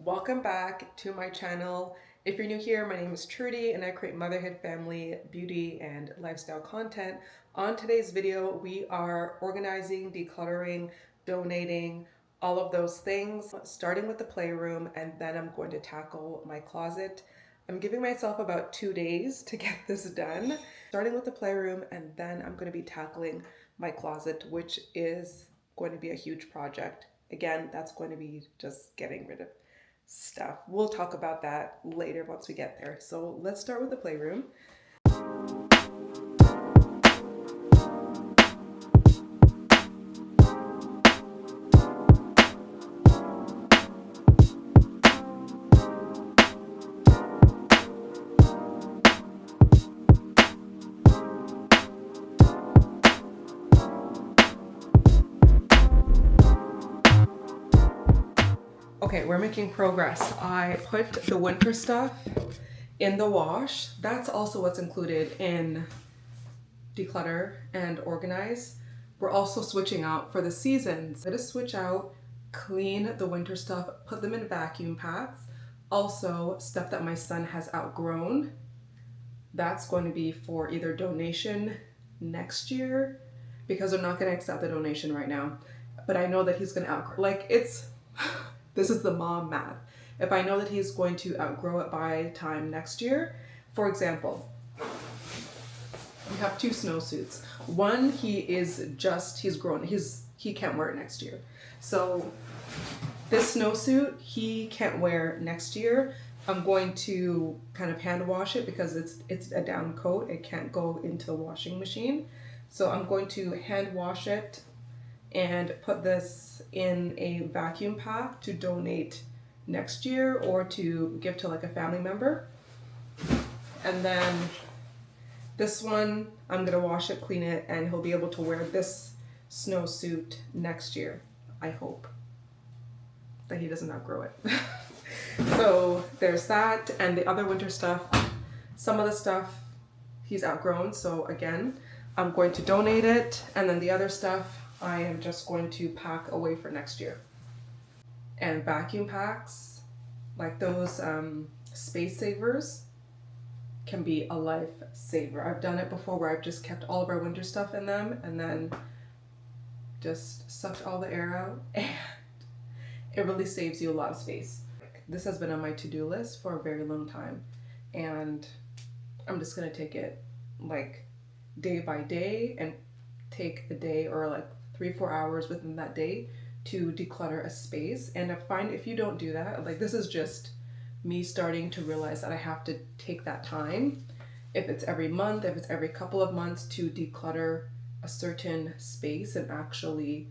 Welcome back to my channel. If you're new here, my name is Trudy and I create motherhood, family, beauty, and lifestyle content. On today's video, we are organizing, decluttering, donating, all of those things, starting with the playroom, and then I'm going to tackle my closet. I'm giving myself about 2 days to get this done, starting with the playroom, and then I'm going to be tackling my closet, which is going to be a huge project. Again, that's going to be just getting rid of stuff. We'll talk about that later once we get there. So let's start with the playroom. Okay, we're making progress. I put the winter stuff in the wash. That's also what's included in declutter and organize. We're also switching out for the seasons. I'm gonna switch out, clean the winter stuff, put them in vacuum packs. Also, stuff that my son has outgrown. That's going to be for either donation next year, because I'm not gonna accept the donation right now. But I know that he's gonna outgrow, this is the mom math. If I know that he's going to outgrow it by time next year, for example, we have 2 snowsuits. One, he's grown, he can't wear it next year. So this snowsuit, he can't wear next year. I'm going to kind of hand wash it because it's a down coat. It can't go into the washing machine. So I'm going to hand wash it and put this in a vacuum pack to donate next year or to give to like a family member. And then this one, I'm gonna wash it, clean it, and he'll be able to wear this snowsuit next year. I hope that he doesn't outgrow it. So there's that, and the other winter stuff, some of the stuff he's outgrown, so again, I'm going to donate it, and then the other stuff I am just going to pack away for next year. And vacuum packs, like those space savers, can be a lifesaver. I've done it before where I've just kept all of our winter stuff in them and then just sucked all the air out, and it really saves you a lot of space. This has been on my to-do list for a very long time, and I'm just gonna take it like day by day and take a day or like 3-4 hours within that day to declutter a space. And I find if you don't do that, like this is just me starting to realize that I have to take that time, if it's every month, if it's every couple of months, to declutter a certain space and actually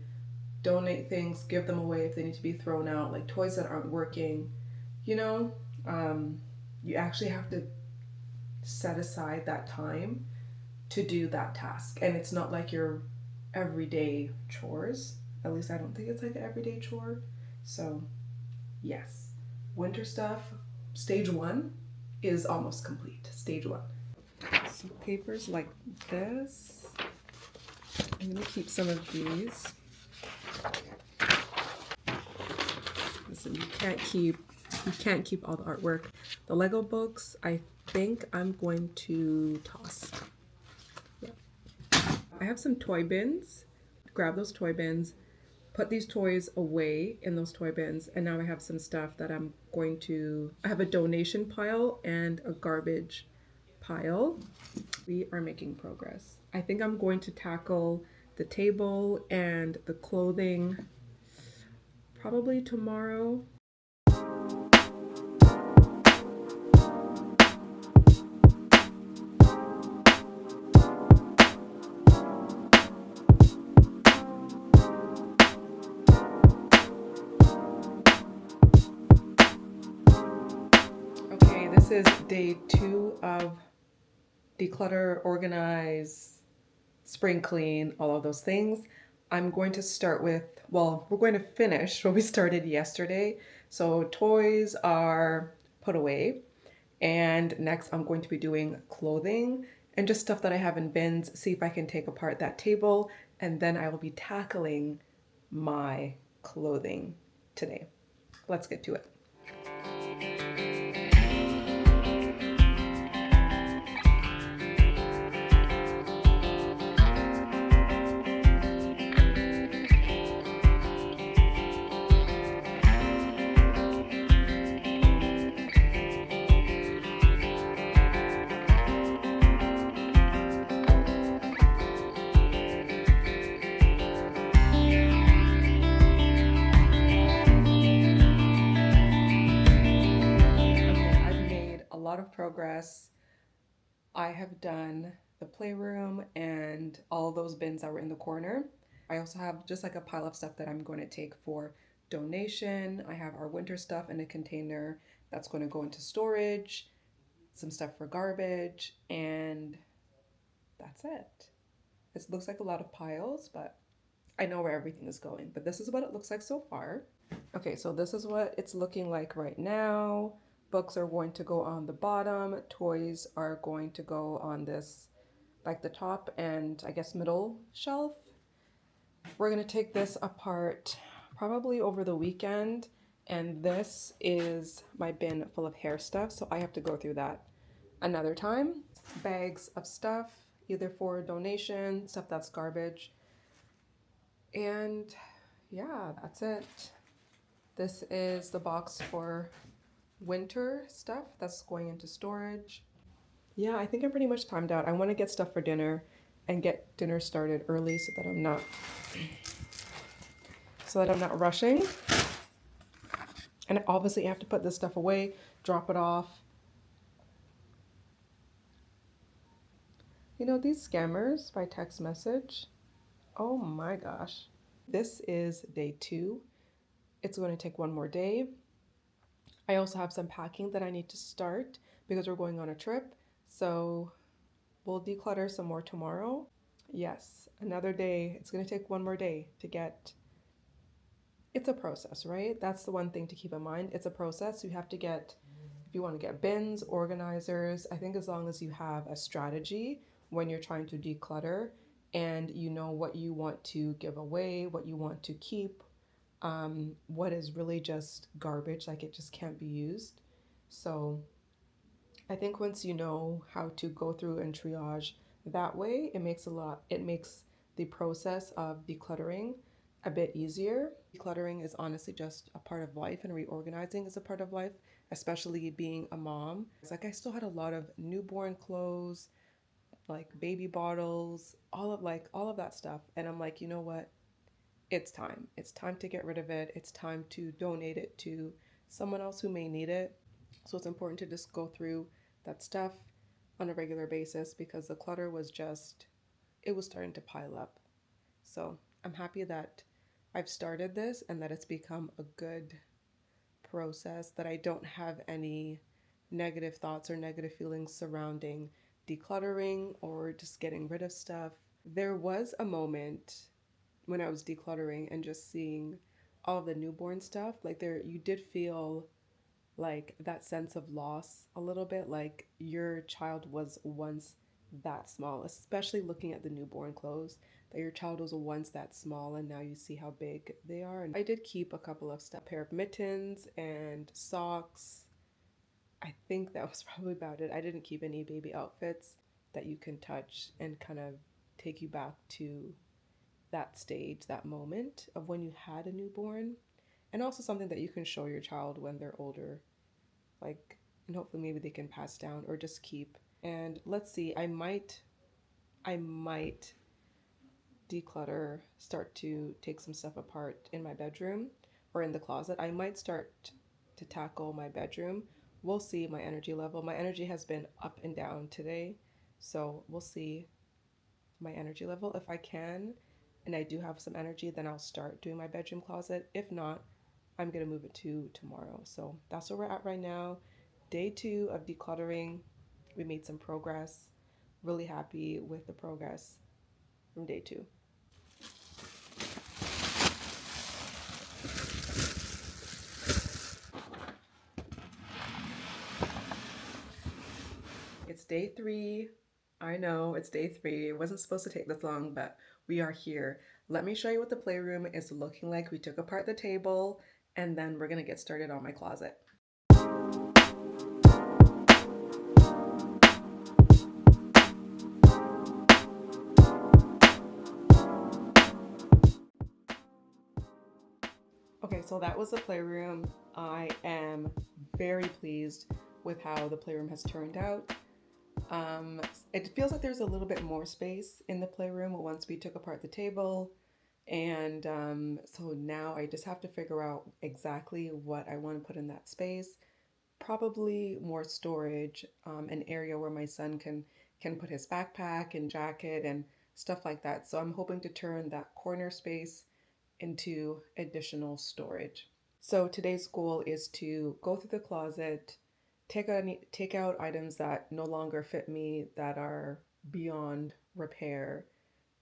donate things, give them away if they need to be thrown out, like toys that aren't working, you know. You actually have to set aside that time to do that task, and it's not like your everyday chores. At least I don't think it's like an everyday chore. So yes, winter stuff, stage 1 is almost complete. Stage 1. Some papers like this. I'm gonna keep some of these. Listen, you can't keep all the artwork. The Lego books, I think I'm going to toss. Yeah. I have some toy bins. Grab those toy bins, put these toys away in those toy bins, and now I have some stuff that I have a donation pile and a garbage pile. We are making progress. I think I'm going to tackle the table and the clothing probably tomorrow. This is day 2 of declutter, organize, spring clean, all of those things. I'm going to start with, we're going to finish what we started yesterday. So toys are put away, and next I'm going to be doing clothing and just stuff that I have in bins, see if I can take apart that table, and then I will be tackling my clothing today. Let's get to it. lot of progress. I have done the playroom and all those bins that were in the corner. I also have just like a pile of stuff that I'm going to take for donation. I have our winter stuff in a container that's going to go into storage, some stuff for garbage, and that's it. It looks like a lot of piles, but I know where everything is going. But this is what it looks like so far. Okay, so this is what it's looking like right now. Books are going to go on the bottom. Toys are going to go on this, like the top and I guess middle shelf. We're going to take this apart probably over the weekend. And this is my bin full of hair stuff. So I have to go through that another time. Bags of stuff, either for donation, stuff that's garbage. And yeah, that's it. This is the box for winter stuff that's going into storage. Yeah, I think I'm pretty much timed out. I want to get stuff for dinner and get dinner started early so that I'm not rushing. And obviously I have to put this stuff away, drop it off. You know, these scammers by text message, oh my gosh. This is day 2. It's going to take one more day. I also have some packing that I need to start because we're going on a trip. So we'll declutter some more tomorrow. Yes, another day. It's going to take one more day to get. It's a process, right? That's the one thing to keep in mind. It's a process. You have to get, if you want to get bins, organizers, I think as long as you have a strategy when you're trying to declutter and you know what you want to give away, what you want to keep, what is really just garbage, like it just can't be used. So I think once you know how to go through and triage that way, it makes the process of decluttering a bit easier. Decluttering is honestly just a part of life and reorganizing is a part of life, especially being a mom. It's like I still had a lot of newborn clothes, like baby bottles, all of that stuff. And I'm like, you know what? It's time. It's time to get rid of it. It's time to donate it to someone else who may need it. So it's important to just go through that stuff on a regular basis because the clutter it was starting to pile up. So I'm happy that I've started this and that it's become a good process, that I don't have any negative thoughts or negative feelings surrounding decluttering or just getting rid of stuff. There was a moment when I was decluttering and just seeing all of the newborn stuff, like you did feel like that sense of loss a little bit, like your child was once that small, especially looking at the newborn clothes, that your child was once that small and now you see how big they are. And I did keep a couple of stuff, a pair of mittens and socks. I think that was probably about it. I didn't keep any baby outfits that you can touch and kind of take you back to that stage, that moment of when you had a newborn, and also something that you can show your child when they're older, like, and hopefully maybe they can pass down or just keep. And let's see, I might declutter, start to take some stuff apart in my bedroom or in the closet. I might start to tackle my bedroom. We'll see my energy level. My energy has been up and down today, so we'll see my energy level. If I can, and I do have some energy, then I'll start doing my bedroom closet. If not, I'm gonna move it to tomorrow. So that's where we're at right now. Day 2 of decluttering. We made some progress. Really happy with the progress from day 2. It's day 3. I know it's day 3. It wasn't supposed to take this long, but we are here. Let me show you what the playroom is looking like. We took apart the table and then we're gonna get started on my closet. Okay, so that was the playroom. I am very pleased with how the playroom has turned out. It feels like there's a little bit more space in the playroom once we took apart the table. And so now I just have to figure out exactly what I want to put in that space. probably more storage, an area where my son can put his backpack and jacket and stuff like that. So I'm hoping to turn that corner space into additional storage. So today's goal is to go through the closet, take out items that no longer fit me, that are beyond repair,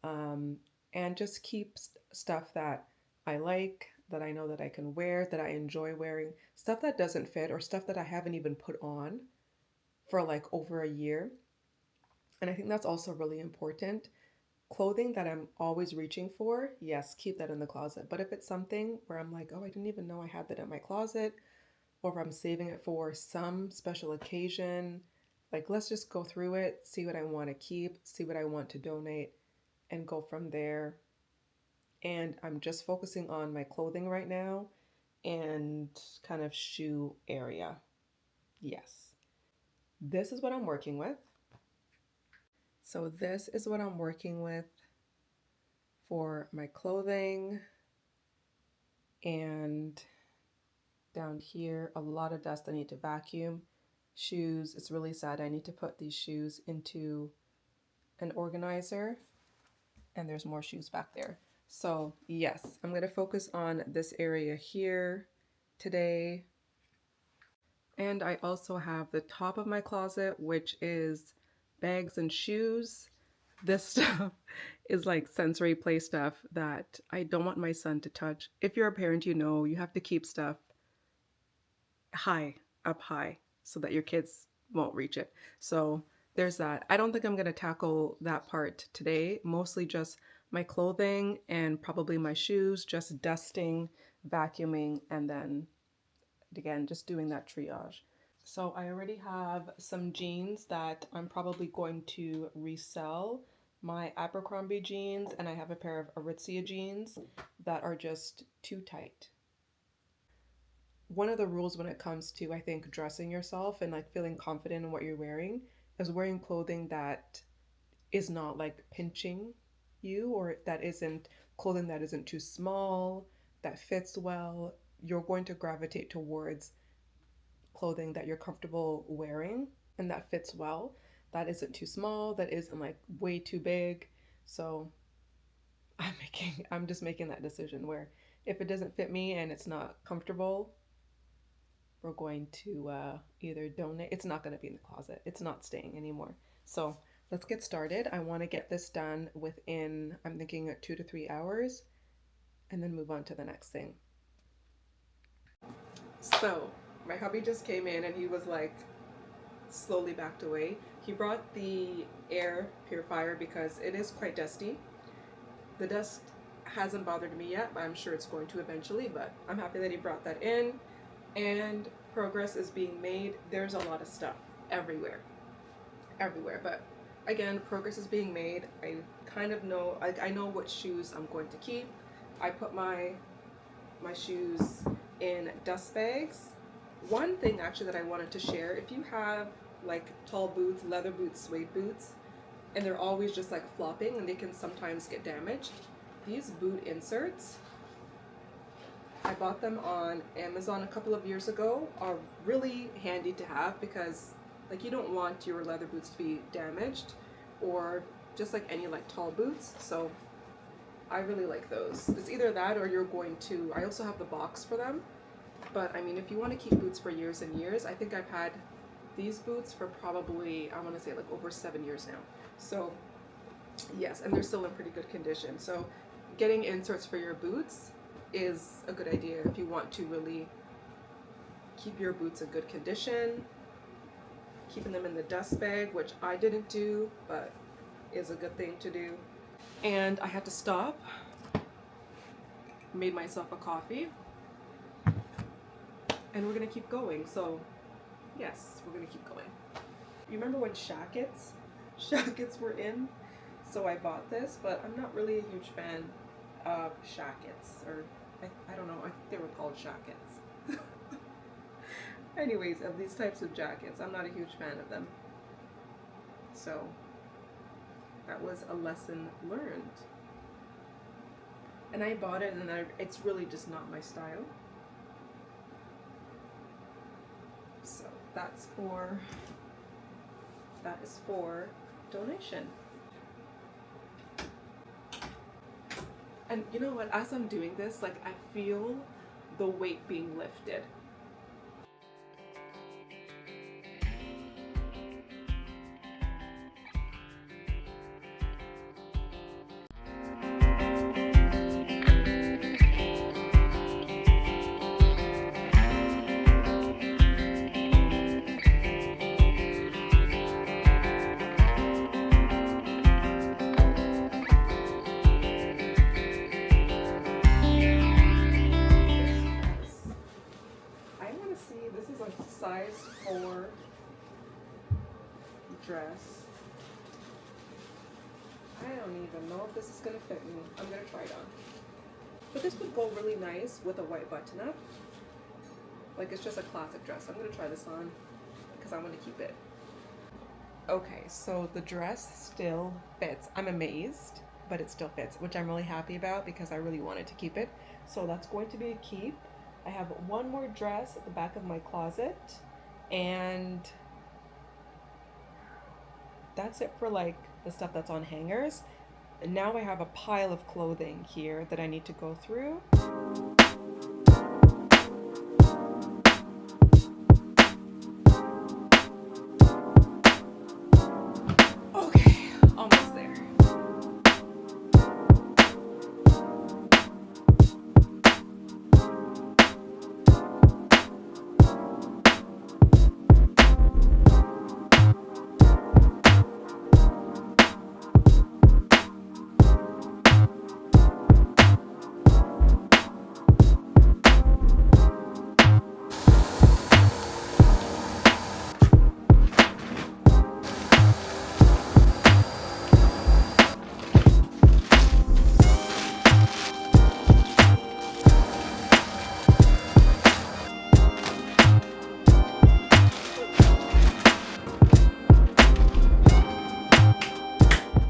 um, and just keep stuff that I like, that I know that I can wear, that I enjoy wearing, stuff that doesn't fit or stuff that I haven't even put on for like over a year. And I think that's also really important. Clothing that I'm always reaching for, yes, keep that in the closet. But if it's something where I'm like, oh, I didn't even know I had that in my closet, or if I'm saving it for some special occasion, like let's just go through it, see what I want to keep, see what I want to donate, and go from there. And I'm just focusing on my clothing right now and kind of shoe area. Yes. This is what I'm working with. So this is what I'm working with for my clothing. And down here, a lot of dust I need to vacuum. Shoes, it's really sad. I need to put these shoes into an organizer, and there's more shoes back there. So yes, I'm going to focus on this area here today. And I also have the top of my closet, which is bags and shoes. This stuff is like sensory play stuff that I don't want my son to touch. If you're a parent, you know you have to keep stuff high, up high, so that your kids won't reach it. So there's that. I don't think I'm going to tackle that part today, mostly just my clothing and probably my shoes, just dusting, vacuuming, and then again, just doing that triage. So I already have some jeans that I'm probably going to resell. My Abercrombie jeans, and I have a pair of Aritzia jeans that are just too tight. One of the rules when it comes to, I think, dressing yourself and like feeling confident in what you're wearing is wearing clothing that is not like pinching you, or that isn't clothing that isn't too small, that fits well. You're going to gravitate towards clothing that you're comfortable wearing and that fits well, that isn't too small, that isn't like way too big. So I'm just making that decision where if it doesn't fit me and it's not comfortable, we're going to either donate. It's not going to be in the closet. It's not staying anymore. So let's get started. I want to get this done within, I'm thinking 2 to 3 hours, and then move on to the next thing. So my hubby just came in and he was like slowly backed away. He brought the air purifier because it is quite dusty. The dust hasn't bothered me yet, but I'm sure it's going to eventually, but I'm happy that he brought that in. And progress is being made. There's a lot of stuff everywhere, but again, progress is being made. I kind of know, I know what shoes I'm going to keep. I put my shoes in dust bags. One thing actually that I wanted to share, if you have like tall boots, leather boots, suede boots, and they're always just like flopping and they can sometimes get damaged, these boot inserts, I bought them on Amazon a couple of years ago, are really handy to have because like you don't want your leather boots to be damaged, or just like any like tall boots. So I really like those. It's either that or you're going to, I also have the box for them. But I mean, if you want to keep boots for years and years, I think I've had these boots for probably, I want to say like over 7 years now. So yes, and they're still in pretty good condition. So getting inserts for your boots is a good idea if you want to really keep your boots in good condition. Keeping them in the dust bag, which I didn't do, but is a good thing to do. And I had to stop, made myself a coffee, and we're gonna keep going. So yes, we're gonna keep going. You remember when shackets were in? So I bought this, but I'm not really a huge fan of shackets, or I don't know, I think they were called shackets. Anyways, of these types of jackets, I'm not a huge fan of them. So that was a lesson learned. And I bought it, and it's really just not my style. So that is for donation. And you know what, as I'm doing this, like, I feel the weight being lifted. This is a size 4 dress. I don't even know if this is gonna fit me. I'm gonna try it on. But this would go really nice with a white button up. Like, it's just a classic dress. I'm gonna try this on because I want to keep it. Okay, so the dress still fits. I'm amazed, but it still fits, which I'm really happy about because I really wanted to keep it. So that's going to be a keep. I have one more dress at the back of my closet, and that's it for like the stuff that's on hangers. And now I have a pile of clothing here that I need to go through. Okay, almost there.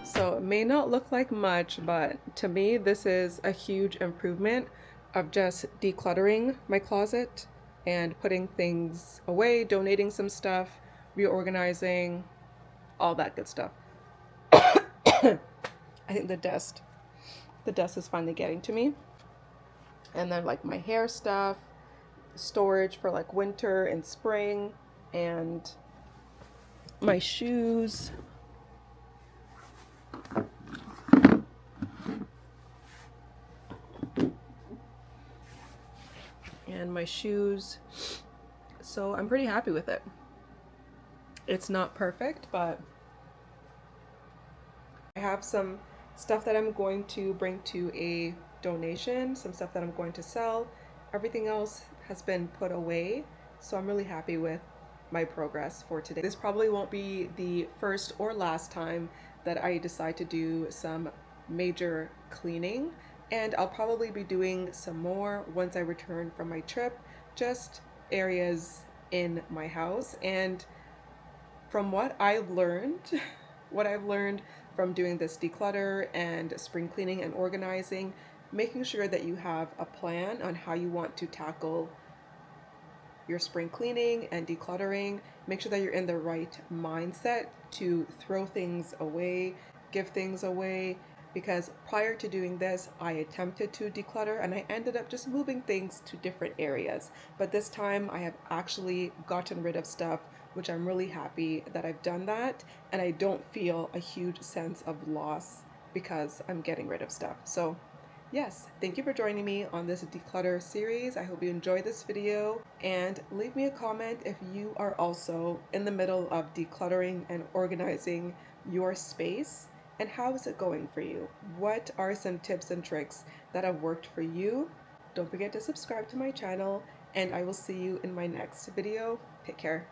So it may not look like much, but to me this is a huge improvement of just decluttering my closet and putting things away, donating some stuff, reorganizing, all that good stuff. I think the dust is finally getting to me. And then like my hair stuff, storage for like winter and spring, and my shoes. So I'm pretty happy with it. It's not perfect, but I have some stuff that I'm going to bring to a donation, some stuff that I'm going to sell. Everything else has been put away, so I'm really happy with my progress for today. This probably won't be the first or last time that I decide to do some major cleaning, and I'll probably be doing some more once I return from my trip, just areas in my house. And from what I've learned, from doing this declutter and spring cleaning and organizing, making sure that you have a plan on how you want to tackle your spring cleaning and decluttering. Make sure that you're in the right mindset to throw things away, give things away, because prior to doing this, I attempted to declutter and I ended up just moving things to different areas. But this time I have actually gotten rid of stuff, which I'm really happy that I've done that, and I don't feel a huge sense of loss because I'm getting rid of stuff. So yes, thank you for joining me on this declutter series. I hope you enjoyed this video, and leave me a comment if you are also in the middle of decluttering and organizing your space, and how is it going for you? What are some tips and tricks that have worked for you? Don't forget to subscribe to my channel, and I will see you in my next video. Take care.